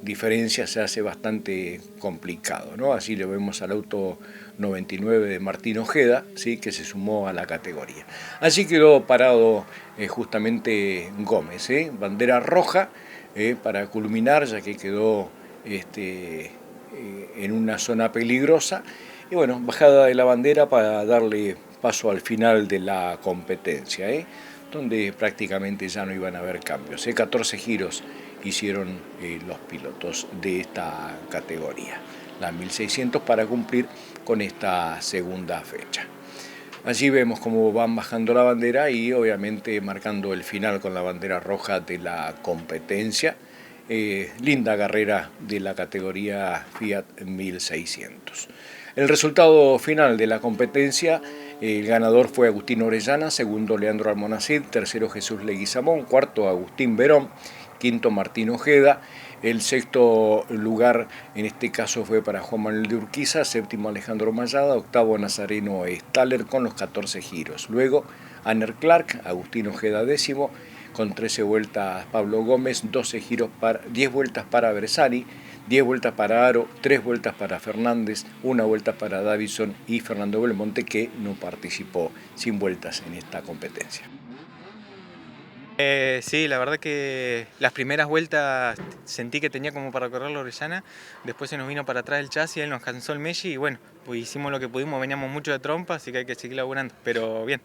diferencias se hace bastante complicado, ¿no? Así le vemos al auto 99 de Martín Ojeda, ¿sí? Que se sumó a la categoría. Así quedó parado justamente Gómez, bandera roja para culminar, ya que quedó en una zona peligrosa, y bueno, bajada de la bandera para darle paso al final de la competencia, donde prácticamente ya no iban a haber cambios. 14 giros hicieron los pilotos de esta categoría, la 1600, para cumplir con esta segunda fecha. Allí vemos cómo van bajando la bandera y obviamente marcando el final con la bandera roja de la competencia. linda carrera de la categoría Fiat 1600. El resultado final de la competencia, el ganador fue Agustín Orellana, segundo Leandro Almonacid, tercero Jesús Leguizamón, cuarto Agustín Verón, quinto Martín Ojeda. El sexto lugar en este caso fue para Juan Manuel de Urquiza, séptimo Alejandro Mayada, octavo Nazareno Staller con los 14 giros. Luego Aner Clark, Agustín Ojeda décimo, con 13 vueltas Pablo Gómez, 10 vueltas para Bersani, 10 vueltas para Aro, 3 vueltas para Fernández, 1 vuelta para Davison y Fernando Belmonte, que no participó sin vueltas en esta competencia. Sí, la verdad que las primeras vueltas sentí que tenía como para correr la Orellana, después se nos vino para atrás el chasis, él nos cansó el Messi y bueno, pues hicimos lo que pudimos, veníamos mucho de trompa, así que hay que seguir laburando, pero bien.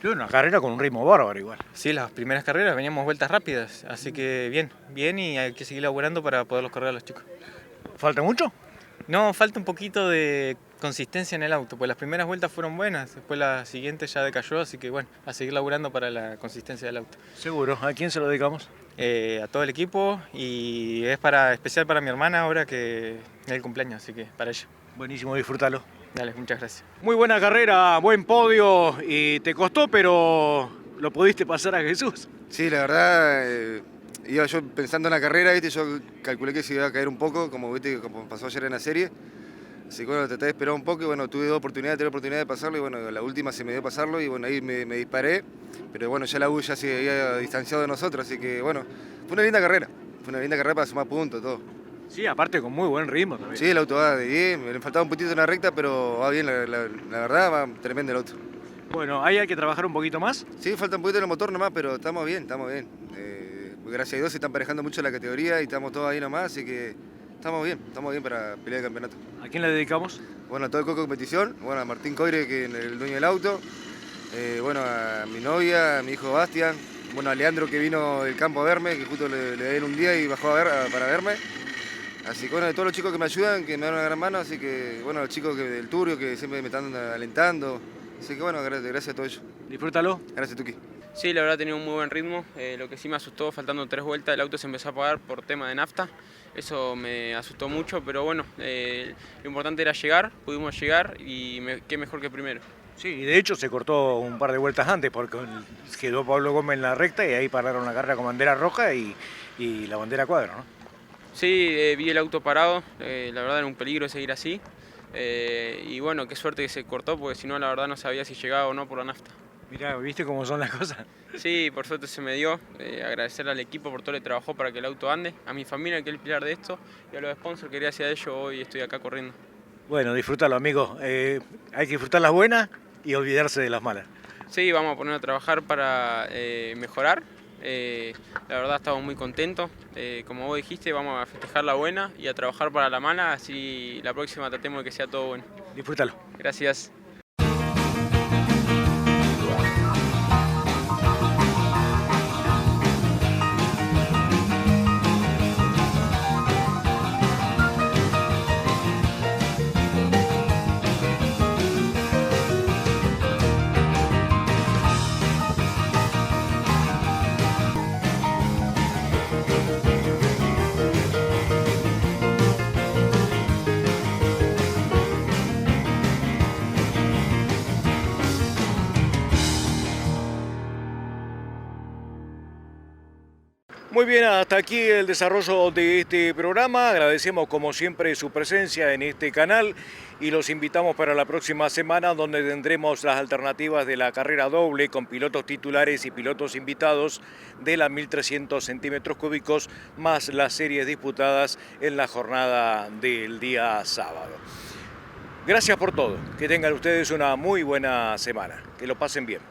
Tuve una carrera con un ritmo bárbaro igual. Sí, las primeras carreras veníamos vueltas rápidas, así que bien y hay que seguir laburando para poderlos correr a los chicos. ¿Falta mucho? No, falta un poquito de consistencia en el auto, pues las primeras vueltas fueron buenas, después la siguiente ya decayó, así que bueno, a seguir laburando para la consistencia del auto. Seguro. ¿A quién se lo dedicamos? A todo el equipo y es especial para mi hermana ahora que es el cumpleaños, así que para ella. Buenísimo, disfrútalo. Dale, muchas gracias. Muy buena carrera, buen podio y te costó, pero lo pudiste pasar a Jesús. Sí, la verdad, iba yo pensando en la carrera, ¿viste? Yo calculé que se iba a caer un poco, como pasó ayer en la serie. Así que bueno, traté de esperar un poco y bueno, tuve tres oportunidades de pasarlo y bueno, la última se me dio pasarlo y bueno, ahí me disparé. Pero bueno, ya la U ya se había distanciado de nosotros, así que bueno, fue una linda carrera para sumar puntos, todo. Sí, aparte con muy buen ritmo también. Sí, el auto va de bien, me faltaba un poquito en la recta, pero va bien, la verdad va tremendo el auto. Bueno, ahí hay que trabajar un poquito más. Sí, falta un poquito en el motor nomás, pero estamos bien. Gracias a Dios se está emparejando mucho la categoría y estamos todos ahí nomás, así que estamos bien para pelear el campeonato. ¿A quién le dedicamos? Bueno, a todo el Coco Competición, bueno, a Martín Coire, que es el dueño del auto, bueno, a mi novia, a mi hijo Bastian, bueno, a Leandro que vino del campo a verme, que justo le dieron un día y bajó para verme. Así que bueno, de todos los chicos que me ayudan, que me dan una gran mano, así que bueno, los chicos del Turio que siempre me están alentando. Así que bueno, gracias a todos ellos. Disfrútalo. Gracias, Tuki. Sí, la verdad tenía un muy buen ritmo. Lo que sí me asustó, faltando 3 vueltas, el auto se empezó a apagar por tema de nafta. Eso me asustó mucho, pero bueno, lo importante era llegar, pudimos llegar y qué mejor que primero. Sí, y de hecho se cortó un par de vueltas antes porque quedó Pablo Gómez en la recta y ahí pararon la carrera con bandera roja y la bandera cuadro, ¿no? Sí, vi el auto parado, la verdad era un peligro seguir así. Y bueno, qué suerte que se cortó porque si no la verdad no sabía si llegaba o no por la nafta. Mirá, ¿viste cómo son las cosas? Sí, por suerte se me dio. Agradecer al equipo por todo el trabajo para que el auto ande, a mi familia que es el pilar de esto y a los sponsors que gracias a ellos hoy estoy acá corriendo. Bueno, disfrútalo, amigo. Hay que disfrutar las buenas y olvidarse de las malas. Sí, vamos a poner a trabajar para mejorar. La verdad estamos muy contentos. Como vos dijiste, vamos a festejar la buena y a trabajar para la mala, así la próxima tratemos de que sea todo bueno. Disfrútalo. Gracias. Muy bien, hasta aquí el desarrollo de este programa. Agradecemos como siempre su presencia en este canal y los invitamos para la próxima semana donde tendremos las alternativas de la carrera doble con pilotos titulares y pilotos invitados de la 1300 centímetros cúbicos más las series disputadas en la jornada del día sábado. Gracias por todo. Que tengan ustedes una muy buena semana. Que lo pasen bien.